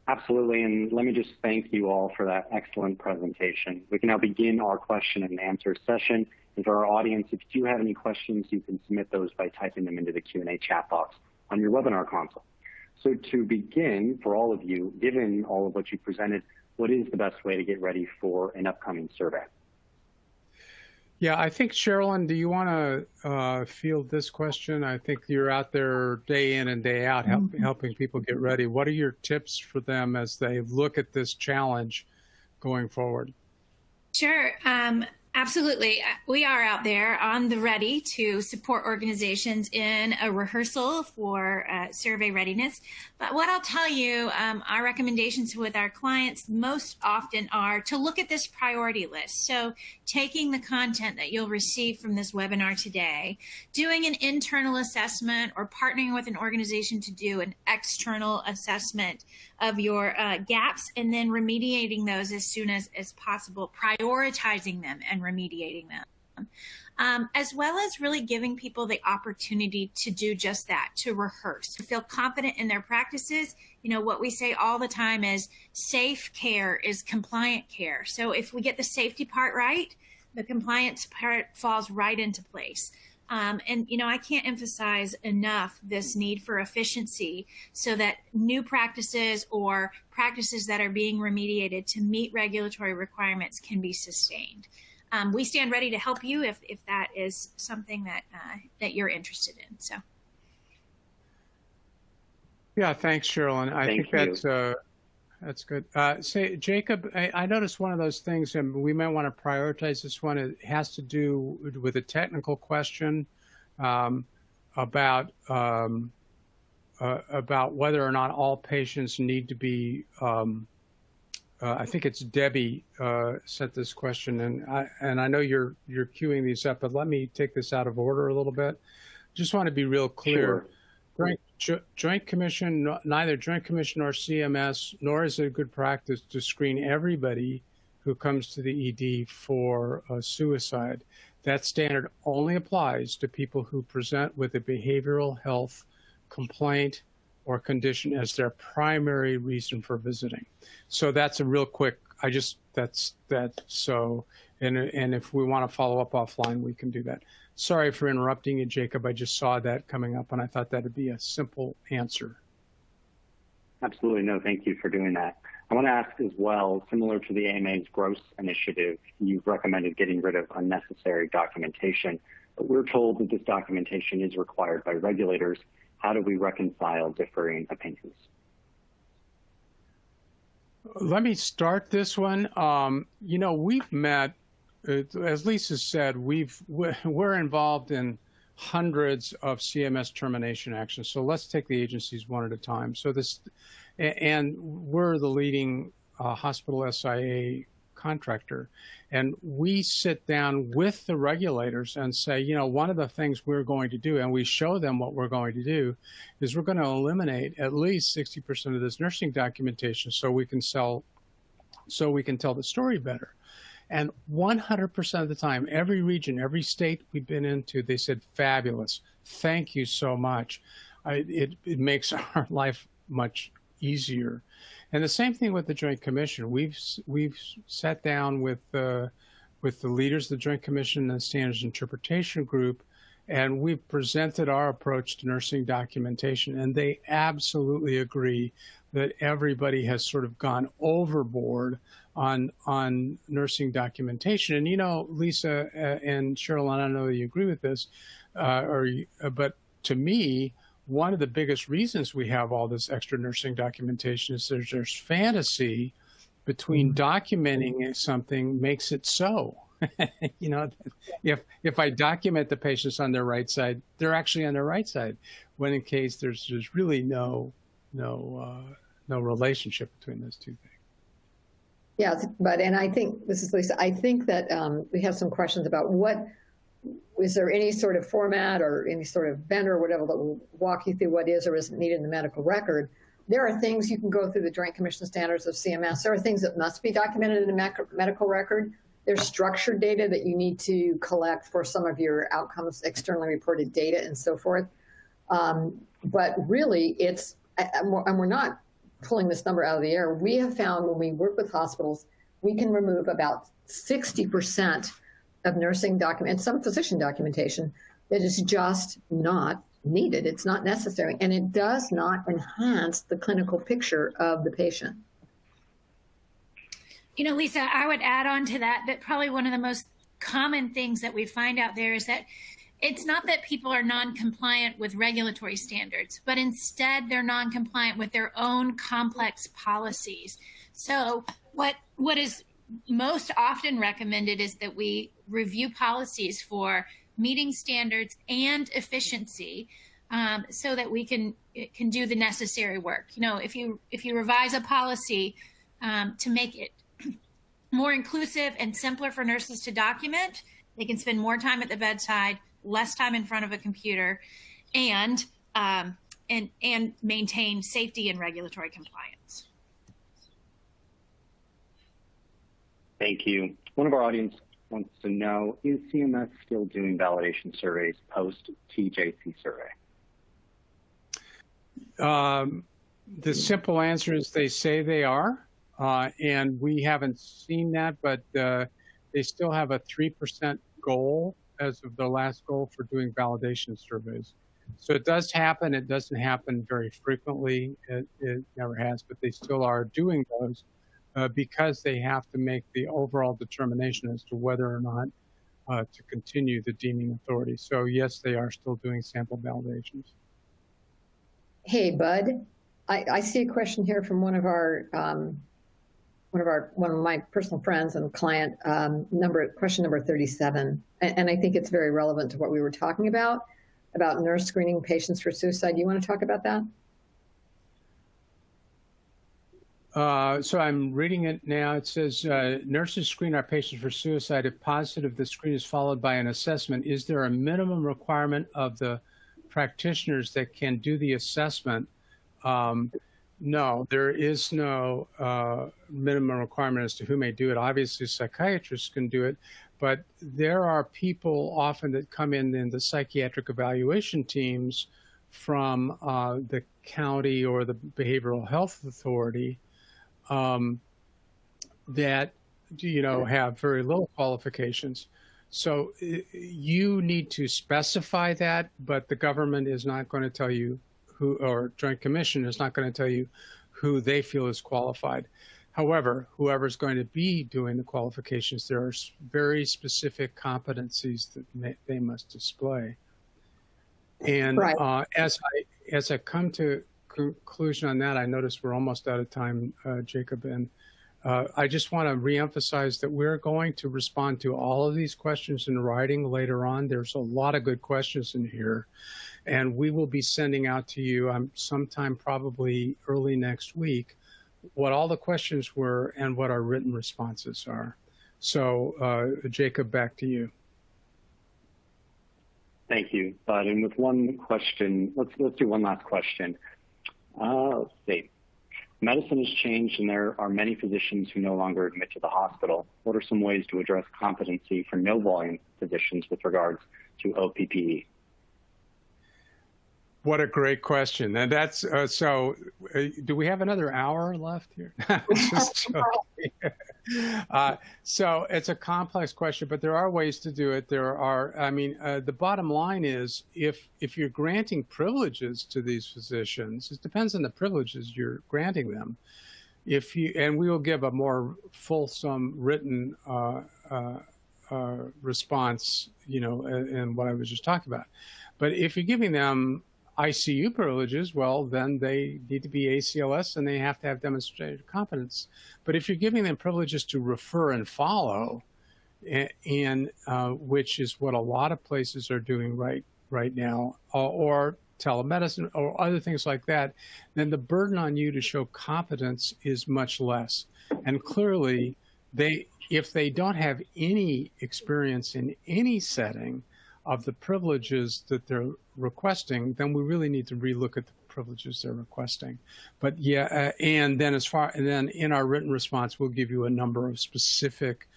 Absolutely, and let me just thank you all for that excellent presentation. We can now begin our question and answer session. And for our audience, if you do have any questions, you can submit those by typing them into the Q&A chat box on your webinar console. So to begin, for all of you, given all of what you presented, what is the best way to get ready for an upcoming survey? Yeah, I think, Sherilyn, do you want to field this question? I think you're out there day in and day out helping people get ready. What are your tips for them as they look at this challenge going forward? Sure. Absolutely. We are out there on the ready to support organizations in a rehearsal for survey readiness. But what I'll tell you, our recommendations with our clients most often are to look at this priority list. So taking the content that you'll receive from this webinar today, doing an internal assessment or partnering with an organization to do an external assessment of your gaps, and then remediating those as soon as possible, prioritizing them and remediating them, as well as really giving people the opportunity to do just that, to rehearse, to feel confident in their practices. You know, what we say all the time is safe care is compliant care. So if we get the safety part right, the compliance part falls right into place. And, you know, I can't emphasize enough this need for efficiency so that new practices or practices that are being remediated to meet regulatory requirements can be sustained. We stand ready to help you if that is something that you're interested in. So. Yeah, thanks, Cheryl. And I think that's good. Say, Jacob, I noticed one of those things, and we might want to prioritize this one. It has to do with a technical question about whether or not all patients need to be. I think it's Debbie sent this question, and I know you're queuing these up, but let me take this out of order a little bit. Just want to be real clear. Sure. Joint Commission, neither Joint Commission nor CMS, nor is it a good practice to screen everybody who comes to the ED for suicide. That standard only applies to people who present with a behavioral health complaint or condition as their primary reason for visiting. So that's a real quick, so, and if we want to follow up offline, we can do that. Sorry for interrupting you, Jacob. I just saw that coming up, and I thought that would be a simple answer. Absolutely. No, thank you for doing that. I want to ask as well, similar to the AMA's GROSS initiative, you've recommended getting rid of unnecessary documentation, but we're told that this documentation is required by regulators. How do we reconcile differing opinions? Let me start this one. You know, we've met, as Lisa said, we're involved in hundreds of CMS termination actions. So let's take the agencies one at a time. So and we're the leading hospital SIA contractor. And we sit down with the regulators and say, you know, one of the things we're going to do, and we show them what we're going to do, is we're going to eliminate at least 60% of this nursing documentation so we can tell the story better. And 100% of the time, every region, every state we've been into, they said, fabulous. Thank you so much. It makes our life much easier. And the same thing with the Joint Commission. We've sat down with the leaders of the Joint Commission and the Standards Interpretation Group, and we've presented our approach to nursing documentation, and they absolutely agree that everybody has sort of gone overboard on nursing documentation. And, you know, Lisa and Cheryl, I don't know that you agree with this, but to me, one of the biggest reasons we have all this extra nursing documentation is there's fantasy between documenting something makes it so. You know, if I document the patients on their right side, they're actually on their right side, when in case there's really no relationship between those two things. Yeah, and I think, this is Lisa, I think that we have some questions about is there any sort of format or any sort of vendor or whatever that will walk you through what is or isn't needed in the medical record. There are things you can go through the Joint Commission standards of CMS. There are things that must be documented in the medical record. There's structured data that you need to collect for some of your outcomes, externally reported data and so forth. But really, and we're not pulling this number out of the air. We have found when we work with hospitals, we can remove about 60% of nursing and some physician documentation that is just not needed. It's not necessary, and it does not enhance the clinical picture of the patient. You know, Lisa, I would add on to that probably one of the most common things that we find out there is that it's not that people are non-compliant with regulatory standards, but instead they're non-compliant with their own complex policies. So what is most often recommended is that we review policies for meeting standards and efficiency, so that we can do the necessary work. You know, if you revise a policy to make it more inclusive and simpler for nurses to document, they can spend more time at the bedside, less time in front of a computer, and maintain safety and regulatory compliance. Thank you. One of our audience wants to know, is CMS still doing validation surveys post-TJC survey? The simple answer is they say they are, and we haven't seen that, but they still have a 3% goal as of the last goal for doing validation surveys. So it does happen. It doesn't happen very frequently. It never has, but they still are doing those because they have to make the overall determination as to whether or not to continue the deeming authority. So yes, they are still doing sample validations. Hey, Bud, I see a question here from one of my personal friends and client, question number 37. And I think it's very relevant to what we were talking about nurse screening patients for suicide. You want to talk about that? So I'm reading it now. It says, nurses screen our patients for suicide. If positive, the screen is followed by an assessment. Is there a minimum requirement of the practitioners that can do the assessment? No, there is no minimum requirement as to who may do it. Obviously, psychiatrists can do it, but there are people often that come in the psychiatric evaluation teams from the county or the behavioral health authority that, have very little qualifications. So you need to specify that, but the government is not going to tell you who, or Joint Commission is not going to tell you who they feel is qualified. However, whoever's going to be doing the qualifications, there are very specific competencies that they must display. And right. As I come to conclusion on that, I notice we're almost out of time, Jacob, and I just want to reemphasize that we're going to respond to all of these questions in writing later on. There's a lot of good questions in here, and we will be sending out to you sometime probably early next week what all the questions were and what our written responses are. So, Jacob, back to you. Thank you, Bud. And with one question, let's do one last question. Let's see. Medicine has changed, and there are many physicians who no longer admit to the hospital. What are some ways to address competency for no-volume physicians with regards to OPPE? What a great question. And that's, do we have another hour left here? Just joking. So it's a complex question, but there are ways to do it. The bottom line is if you're granting privileges to these physicians, it depends on the privileges you're granting them. And we will give a more fulsome written response, in what I was just talking about. But if you're giving them ICU privileges, well, then they need to be ACLS and they have to have demonstrated competence. But if you're giving them privileges to refer and follow, and which is what a lot of places are doing right now, or telemedicine or other things like that, then the burden on you to show competence is much less. And clearly, if they don't have any experience in any setting of the privileges that they're requesting, then we really need to relook at the privileges they're requesting. But yeah, and then in our written response, we'll give you a number of specific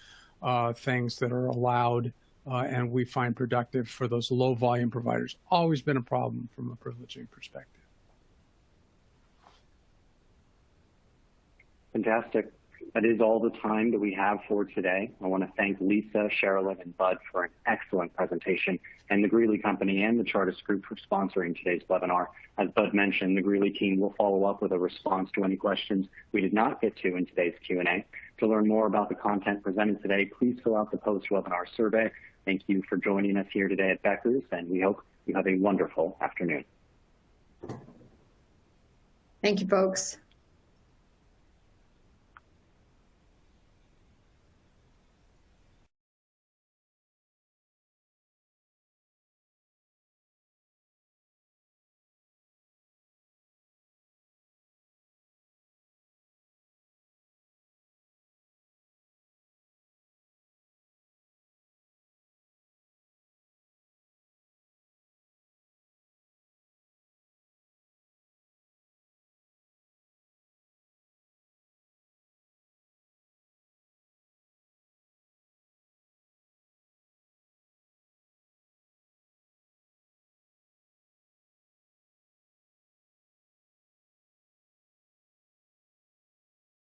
things that are allowed and we find productive for those low volume providers. Always been a problem from a privileging perspective. Fantastic. That is all the time that we have for today. I want to thank Lisa, Sherilyn, and Bud for an excellent presentation, and the Greeley Company and the Chartist Group for sponsoring today's webinar. As Bud mentioned, the Greeley team will follow up with a response to any questions we did not get to in today's Q&A. To learn more about the content presented today, please fill out the post-webinar survey. Thank you for joining us here today at Becker's, and we hope you have a wonderful afternoon. Thank you, folks.